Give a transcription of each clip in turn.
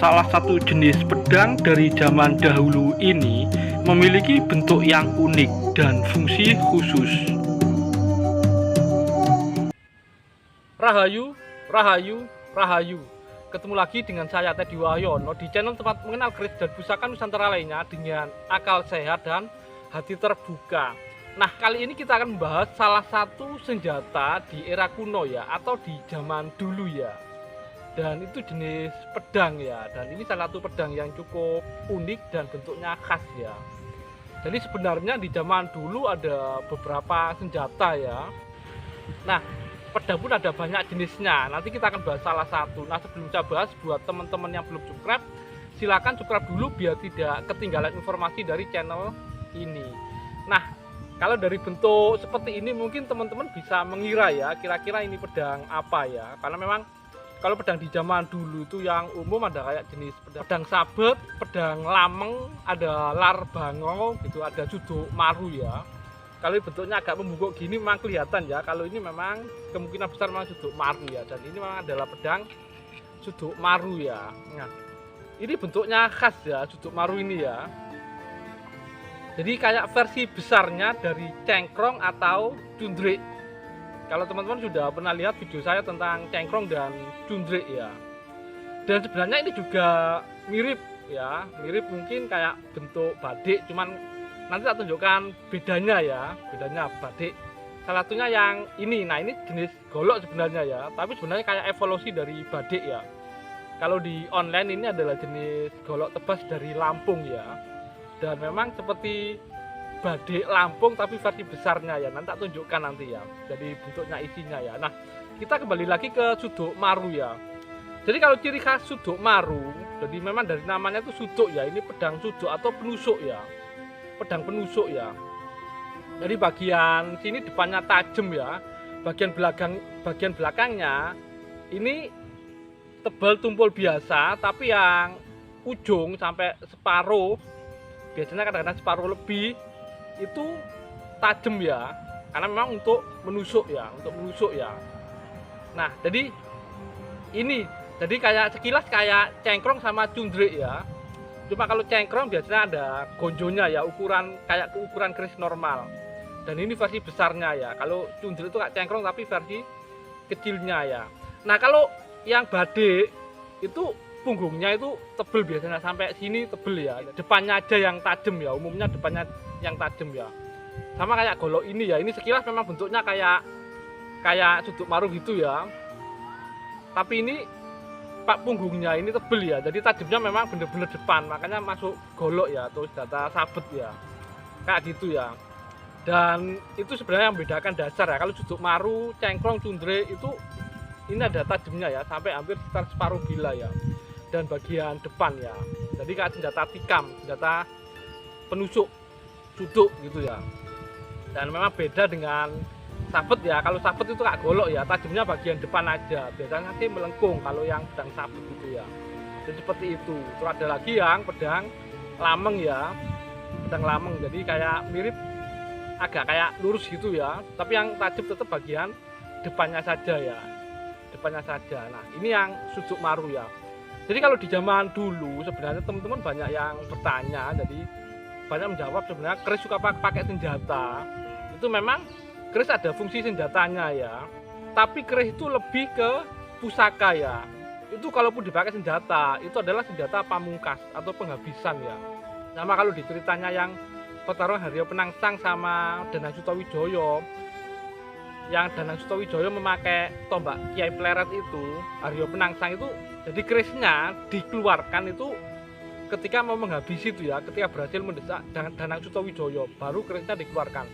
salah satu jenis pedang dari zaman dahulu ini memiliki bentuk yang unik dan fungsi khusus. Rahayu, Rahayu, Rahayu. Ketemu lagi dengan saya Teddy Wahyono di channel tempat mengenal keris dan pusaka Nusantara lainnya dengan akal sehat dan hati terbuka. Nah, kali ini kita akan membahas salah satu senjata di era kuno ya, atau di zaman dulu ya. Dan itu jenis pedang ya, dan ini salah satu pedang yang cukup unik dan bentuknya khas ya. Jadi sebenarnya di zaman dulu ada beberapa senjata ya. Nah, pedang pun ada banyak jenisnya. Nanti kita akan bahas salah satu. Nah, sebelum saya bahas, buat teman-teman yang belum subscribe, silakan subscribe dulu biar tidak ketinggalan informasi dari channel ini. Nah, kalau dari bentuk seperti ini mungkin teman-teman bisa mengira ya, kira-kira ini pedang apa ya. Karena memang kalau pedang di zaman dulu itu yang umum ada kayak jenis pedang sabet, pedang lameng, ada lar bango gitu, ada juduk maru ya. Kalau bentuknya agak membungkuk gini memang kelihatan ya, kalau ini memang kemungkinan besar memang juduk maru ya. Dan ini memang adalah pedang juduk maru ya. Nah, ini bentuknya khas ya, juduk maru ini ya. Jadi kayak versi besarnya dari cengkrong atau cundrik. Kalau teman-teman sudah pernah lihat video saya tentang cengkrong dan cundrik ya. Dan sebenarnya ini juga mirip ya, mirip mungkin kayak bentuk badik, cuman nanti saya tunjukkan bedanya ya, bedanya badik. Salah satunya yang ini, nah ini jenis golok sebenarnya ya, tapi sebenarnya kayak evolusi dari badik ya. Kalau di online ini adalah jenis golok tebas dari Lampung ya. Dan memang seperti badik Lampung tapi versi besarnya ya, nanti tak tunjukkan nanti ya, jadi bentuknya isinya ya. Nah, kita kembali lagi ke suduk maru ya. Jadi kalau ciri khas suduk maru, jadi memang dari namanya itu suduk ya, ini pedang suduk atau penusuk ya, pedang penusuk ya. Jadi bagian sini depannya tajam ya, bagian belakangnya ini tebal tumpul biasa, tapi yang ujung sampai separuh, biasanya kadang-kadang separuh lebih itu tajam ya, karena memang untuk menusuk ya, Nah, jadi ini jadi kayak sekilas kayak cengkrong sama cundrik ya. Cuma kalau cengkrong biasanya ada gonjonya ya, kayak ukuran keris normal. Dan ini versi besarnya ya. Kalau cundrik itu kayak cengkrong tapi versi kecilnya ya. Nah, kalau yang badik itu punggungnya itu tebel, biasanya sampai sini tebel ya. Depannya aja yang tajam ya, umumnya depannya yang tajam ya. Sama kayak golok ini ya, ini sekilas memang bentuknya kayak suduk maru gitu ya. Tapi ini pak punggungnya ini tebel ya, jadi tajamnya memang bener-bener depan, makanya masuk golok ya, atau senjata sabet ya. Kayak gitu ya. Dan itu sebenarnya yang membedakan dasar ya. Kalau suduk maru, cengkrong, cundrik itu ini ada tajamnya ya, sampai hampir sekitar separuh bila ya. Dan bagian depan ya, jadi kayak senjata tikam, senjata penusuk suduk gitu ya. Dan memang beda dengan sabet ya. Kalau sabet itu kayak golok ya, tajamnya bagian depan aja, biasanya sih melengkung kalau yang pedang sabet gitu ya. Jadi seperti itu. Terus ada lagi yang pedang lameng ya, pedang lameng, jadi kayak mirip, agak kayak lurus gitu ya, tapi yang tajam tetap bagian depannya saja ya, depannya saja. Nah, ini yang suduk maru ya. Jadi kalau di zaman dulu sebenarnya teman-teman banyak yang bertanya, jadi banyak menjawab sebenarnya keris suka pakai senjata. Itu memang keris ada fungsi senjatanya ya. Tapi keris itu lebih ke pusaka ya. Itu kalaupun dipakai senjata, itu adalah senjata pamungkas atau penghabisan ya. Sama kalau diceritanya yang pertarungan Haryo Penangsang sama Danang Sutawijaya, yang Danang Sutawijaya memakai tombak Kiai Pleret itu, Haryo Penangsang itu, jadi kerisnya dikeluarkan itu ketika mau menghabisi itu ya, ketika berhasil mendesak Danang Sutawijaya, baru kerisnya dikeluarkan.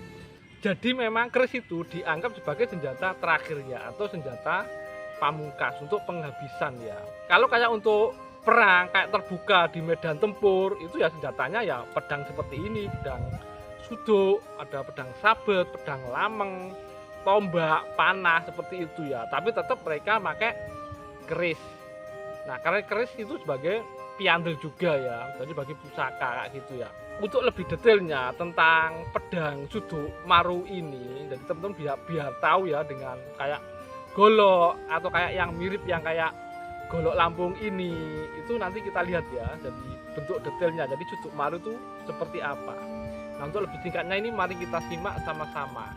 Jadi memang keris itu dianggap sebagai senjata terakhirnya atau senjata pamungkas untuk penghabisan ya. Kalau kayak untuk perang kayak terbuka di medan tempur, itu ya senjatanya ya pedang seperti ini, pedang suduk, ada pedang sabet, pedang lameng, tombak, panah seperti itu ya. Tapi tetap mereka pakai keris. Nah, karena keris itu sebagai piandel juga ya, jadi bagi pusaka kayak gitu ya. Untuk lebih detailnya tentang pedang suduk maru ini, jadi teman-teman biar tahu ya, dengan kayak golok atau kayak yang mirip yang kayak golok lampung ini itu nanti kita lihat ya, jadi bentuk detailnya, jadi cucuk maru itu seperti apa. Nah, untuk lebih singkatnya ini mari kita simak sama-sama.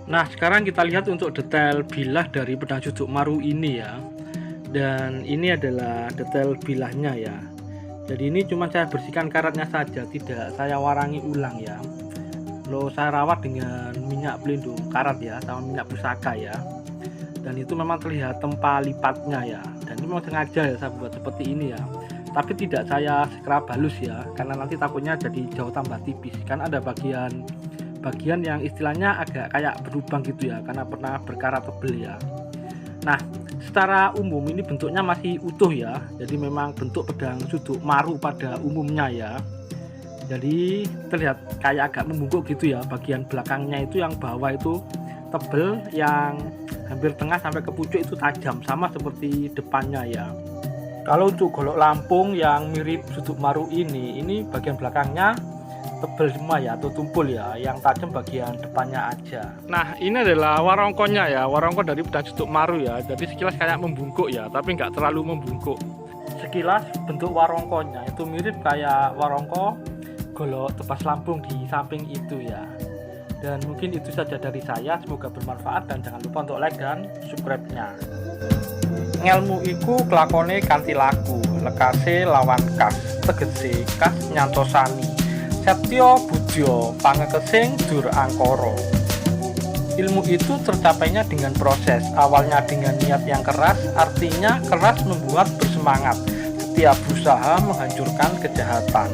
Nah, sekarang kita lihat untuk detail bilah dari pedang cucuk maru ini ya. Dan ini adalah detail bilahnya ya. Jadi ini cuma saya bersihkan karatnya saja, tidak saya warangi ulang ya. Lalu saya rawat dengan minyak pelindung karat ya, sama minyak pusaka ya. Dan itu memang terlihat tempa lipatnya ya. Dan ini memang sengaja ya saya buat seperti ini ya. Tapi tidak saya scrub halus ya, karena nanti takutnya jadi jauh tambah tipis. Kan ada bagian yang istilahnya agak kayak berlubang gitu ya, karena pernah berkarat tebel ya. Nah, secara umum ini bentuknya masih utuh ya. Jadi memang bentuk pedang cucuk maru pada umumnya ya. Jadi terlihat kayak agak membungkuk gitu ya. Bagian belakangnya itu yang bawah itu tebel, yang hampir tengah sampai ke pucuk itu tajam, sama seperti depannya ya. Kalau untuk golok lampung yang mirip cucuk maru ini bagian belakangnya tebel semua ya, atau tumpul ya, yang tajam bagian depannya aja. Nah, ini adalah warongkonya ya, warongko dari pedang cucuk maru ya. Jadi sekilas kayak membungkuk ya, tapi nggak terlalu membungkuk. Sekilas bentuk warongkonya itu mirip kayak warongko golok tebas lampung di samping itu ya. Dan mungkin itu saja dari saya, semoga bermanfaat dan jangan lupa untuk like dan subscribe-nya. Ngelmu iku kelakone kanthi laku, lekase lawan kas, tegese kas nyantosani. Setyo budya pangekesing dur angkara. Ilmu itu tercapainya dengan proses, awalnya dengan niat yang keras, artinya keras membuat bersemangat. Setiap usaha menghancurkan kejahatan.